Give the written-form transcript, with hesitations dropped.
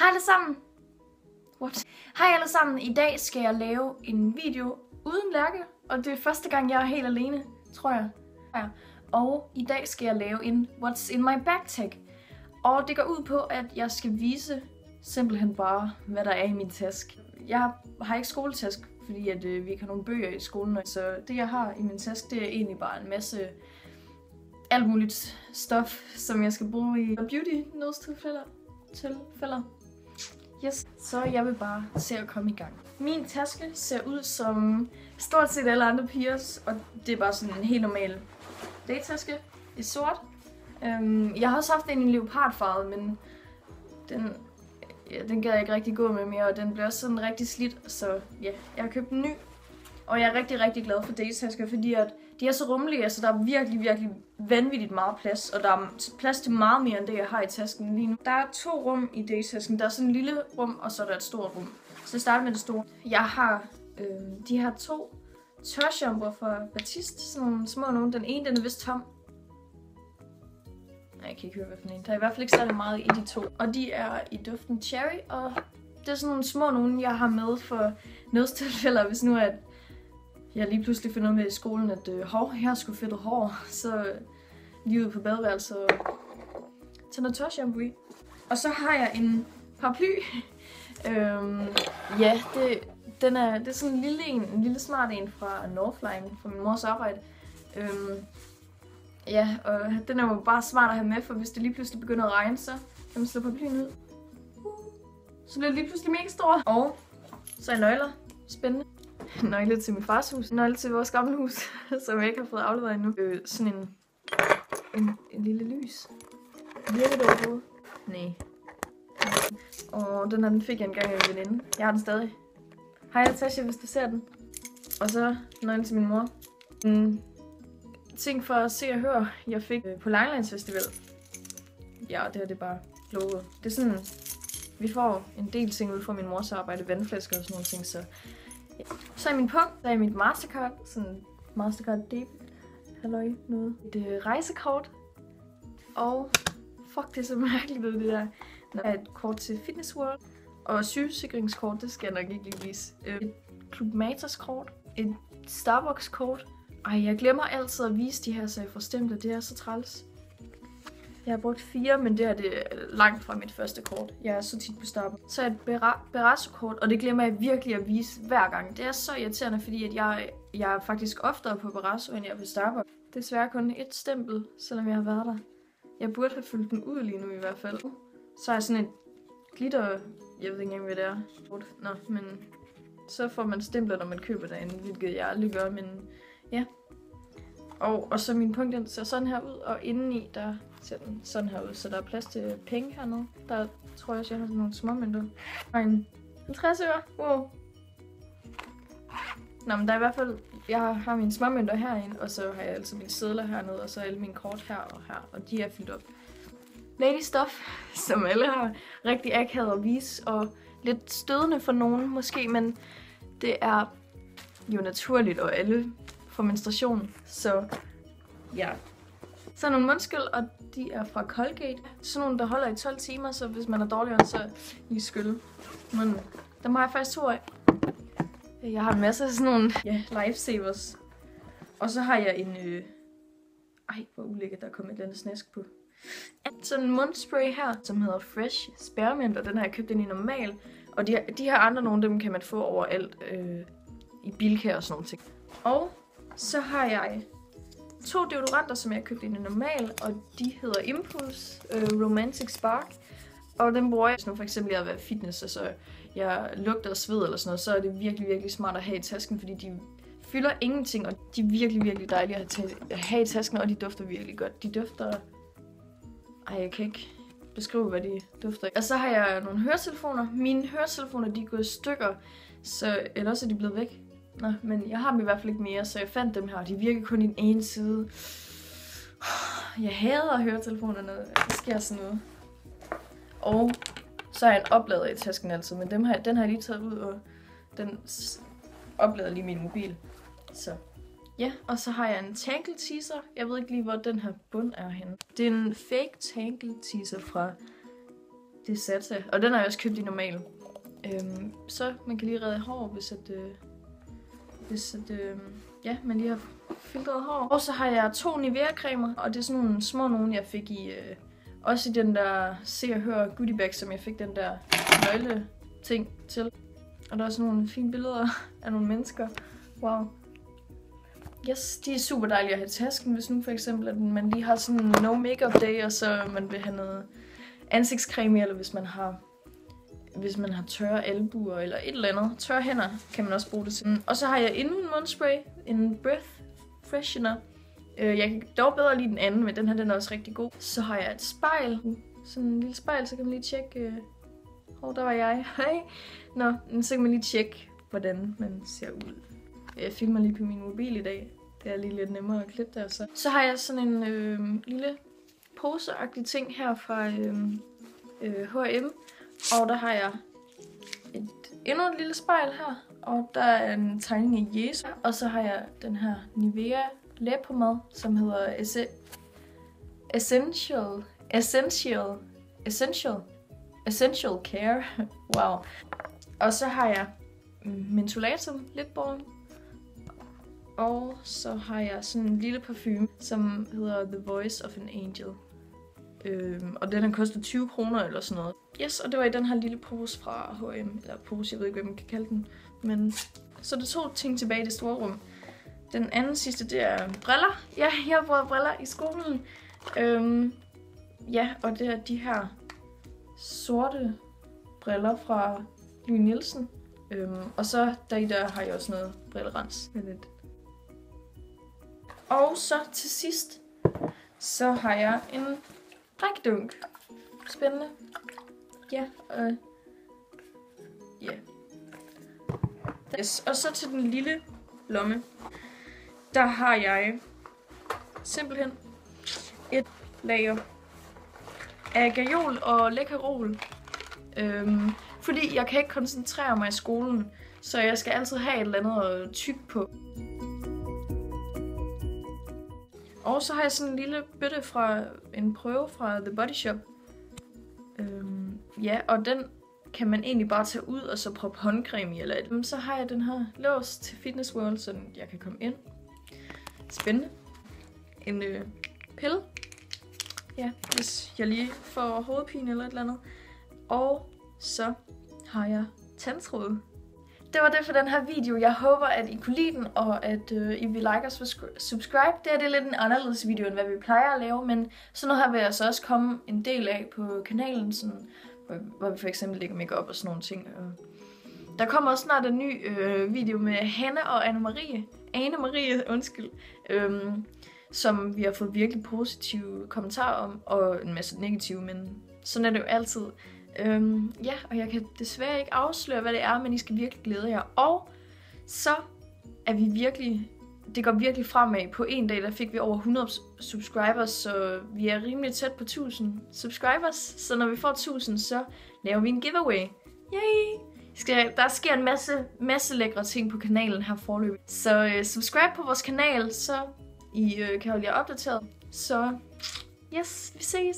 Hej alle sammen! What? Hej alle sammen! I dag skal jeg lave en video uden Lærke, og det er første gang jeg er helt alene, tror jeg. Og i dag skal jeg lave en What's in my bag tag. Og det går ud på, at jeg skal vise simpelthen bare, hvad der er i min taske. Jeg har ikke skoletask, fordi at, vi ikke har nogle bøger i skolen, så det jeg har i min taske, det er egentlig bare en masse alt muligt stof, som jeg skal bruge i beauty nødstilfælder. Yes, så jeg vil bare se at komme i gang. Min taske ser ud som stort set alle andre pigers, og det er bare sådan en helt normal daytaske i sort. Jeg har også haft en i leopardfarvet, men den gad jeg ikke rigtig gå med mere, og den bliver også sådan rigtig slidt, så ja, jeg har købt en ny. Og jeg er rigtig, rigtig glad for daytasker, fordi at de er så rummelige, altså der er virkelig, virkelig vanvittigt meget plads, og der er plads til meget mere end det, jeg har i tasken lige nu. Der er 2 rum i daytasken. Der er sådan et lille rum, og så er der et stort rum. Så jeg starter med det store. Jeg har de her 2 tørshampooer fra Batiste, sådan nogle små nogle. Den ene, den er vist tom. Nej, jeg kan ikke høre, hvad for en. Der er i hvert fald ikke særlig meget i de 2. Og de er i duften cherry, og det er sådan nogle små nogle, jeg har med for nødstilfælder, hvis nu at jeg lige pludselig finder ud med i skolen, at her skulle fedtet hår, så lige ude på badeværelset og tage noget tørshampoo i. Og så har jeg en paraply. Ja, det er sådan en lille smart en fra Northline, fra min mors arbejde. Ja, og den er jo bare smart at have med, for hvis det lige pludselig begynder at regne, så kan man slå paraplyen ud. Så bliver det lige pludselig mega stor. Og så er nøgler. Spændende. Nøgle til min fars hus. Nøgle til vores gamle hus, som jeg ikke har fået afleveret endnu. Sådan en lille lys. Virker det overhovedet? Nej. Og den fik jeg engang af en veninde. Jeg har den stadig. Hej Natasha, hvis du ser den. Og så nøgle til min mor. En ting for at se og høre, jeg fik på Langelands Festival. Ja, det her det er bare logo. Det er sådan, vi får en del ting ud fra min mors arbejde, vandflasker og sådan nogle ting, så ja. Så i min punkt, der er mit Mastercard, sådan Mastercard debit, halløj, noget. Et rejsekort, og fuck, det er så mærkeligt det der. Der er et kort til Fitness World, og sygesikringskort, det skal jeg nok ikke lige vise. Et Club Matas kort, et Starbucks kort. Ej, jeg glemmer altid at vise de her, så jeg får stemt, og det er så træls. Jeg har brugt 4, men det her det er langt fra mit første kort. Jeg er så tit på Starbucks. Så et Berasso-kort, og det glemmer jeg virkelig at vise hver gang. Det er så irriterende, fordi at jeg er faktisk oftere på Berasso, end jeg er på Starbucks. Desværre kun 1 stempel, selvom jeg har været der. Jeg burde have fyldt den ud lige nu i hvert fald. Så er sådan et glitter, jeg ved ikke engang, hvad det er. Nå, men så får man stempler, når man køber derinde, hvilket jeg aldrig gør, men ja. Og så min punkt, den ser sådan her ud, og indeni, der ser den sådan her ud, så der er plads til penge hernede. Der tror jeg også, jeg har sådan nogle småmønter. Og en 50 øre. Wow. Nå, men der er i hvert fald, jeg har mine småmønter herinde, og så har jeg altså mine sedler hernede, og så alle mine kort her, og de er fyldt op. Lady stuff, som alle har rigtig akavet at vise, og lidt stødende for nogen måske, men det er jo naturligt, og alle får menstruation, så ja. Så er nogle mundskyld, og de er fra Colgate. Sådan nogle, der holder i 12 timer, så hvis man er dårligere, så lige skyld. Men dem har jeg faktisk 2 af. Jeg har en masse af sådan nogle lifesavers. Og så har jeg en... Ej, hvor ulækkert, der er kommet et eller andet snask på. Sådan en mundspray her, som hedder Fresh Spearmint, og den har jeg købt ind i normal. Og de her andre nogle, dem kan man få overalt i Bilka og sådan nogle ting. Og så har jeg 2 deodoranter, som jeg har købt ind i normal, og de hedder Impulse Romantic Spark. Og dem bruger jeg, hvis nu for eksempel jeg har været fitness, og så jeg lugter og sved eller sådan noget, så er det virkelig, virkelig smart at have i tasken, fordi de fylder ingenting, og de er virkelig, virkelig dejlige at have i tasken, og de dufter virkelig godt. De dufter... Ej, jeg kan ikke beskrive, hvad de dufter. Og så har jeg nogle høretelefoner. Mine høretelefoner, de er gået i stykker, så ellers er de blevet væk. Nå, men jeg har dem i hvert fald ikke mere, så jeg fandt dem her. De virker kun i den ene side. Jeg hader høretelefonerne, der sker sådan noget. Og så har jeg en oplader i tasken altid, men den har jeg lige taget ud, og den oplader lige min mobil. Så ja, og så har jeg en Tangle Teaser. Jeg ved ikke lige, hvor den her bund er henne. Det er en fake Tangle Teaser fra Det er Satsa, og den har jeg også købt i normal. Så man kan lige redde hår, hvis man lige har filtreret hår. Og så har jeg 2 Nivea-cremer, og det er sådan nogle små nogle, jeg fik i, også i den der Se og Hør goodie bag, som jeg fik den der nøgle ting til. Og der er også nogle fine billeder af nogle mennesker. Wow. Yes, de er super dejlige at have i tasken, hvis nu for eksempel, at man lige har sådan en no makeup day, og så man vil have noget ansigtscreme, eller hvis man har tørre albuer eller et eller andet. Tørre hænder kan man også bruge det til. Og så har jeg endnu en mundspray, en breath freshener. Jeg kan dog bedre lide den anden, men den her den er også rigtig god. Så har jeg et spejl. Sådan en lille spejl, så kan man lige tjekke. Der var jeg. Hej. Nå, så kan man lige tjekke, hvordan man ser ud. Jeg filmer lige på min mobil i dag. Det er lige lidt nemmere at klippe der. Så har jeg sådan en lille poseagtig ting her fra H&M. Og der har jeg endnu et lille spejl her. Og der er en tegning af Jesus. Og så har jeg den her Nivea læbepomade, som hedder Essential Care. Wow. Og så har jeg Mentolatum lip balm. Og så har jeg sådan en lille parfume, som hedder The Voice of an Angel. Og den har kostet 20 kroner eller sådan noget. Yes, og det var i den her lille pose fra H&M. Eller pose, jeg ved ikke, hvad man kan kalde den. Men så der 2 ting tilbage i det store rum. Den anden sidste, det er briller. Ja, jeg har brugt briller i skolen. Ja, og det er de her sorte briller fra Louis Nielsen. Og så der har jeg også noget brillerens. Og så til sidst, så har jeg en drikkedunk. Spændende. Ja, ja. Yes. Og så til den lille lomme, der har jeg simpelthen et lager af Gajol og Lækkerol. Fordi jeg kan ikke koncentrere mig i skolen, så jeg skal altid have et eller andet at tygge på. Og så har jeg sådan en lille bøtte fra en prøve fra The Body Shop. Ja, og den kan man egentlig bare tage ud og så proppe håndcreme i eller et. Så har jeg den her lås til Fitness World, så jeg kan komme ind. Spændende. En pille. Ja, hvis jeg lige får hovedpine eller et eller andet. Og så har jeg tandtråd. Det var det for den her video. Jeg håber, at I kunne lide den, og at I vil like og subscribe. Det er lidt en anderledes video, end hvad vi plejer at lave, men sådan noget her vil jeg så også komme en del af på kanalen, sådan, hvor vi for eksempel lægger makeup og sådan nogle ting. Der kommer også snart en ny video med Hanne og Anne-Marie, som vi har fået virkelig positive kommentarer om, og en masse negative, men sådan er det jo altid. Ja, og jeg kan desværre ikke afsløre, hvad det er, men I skal virkelig glæde jer. Og så er vi virkelig, det går virkelig fremad. På en dag, der fik vi over 100 subscribers, så vi er rimelig tæt på 1000 subscribers. Så når vi får 1000, så laver vi en giveaway. Yay! Der sker en masse lækre ting på kanalen her forløbig. Så subscribe på vores kanal, så I kan holde jer opdateret. Så yes, vi ses!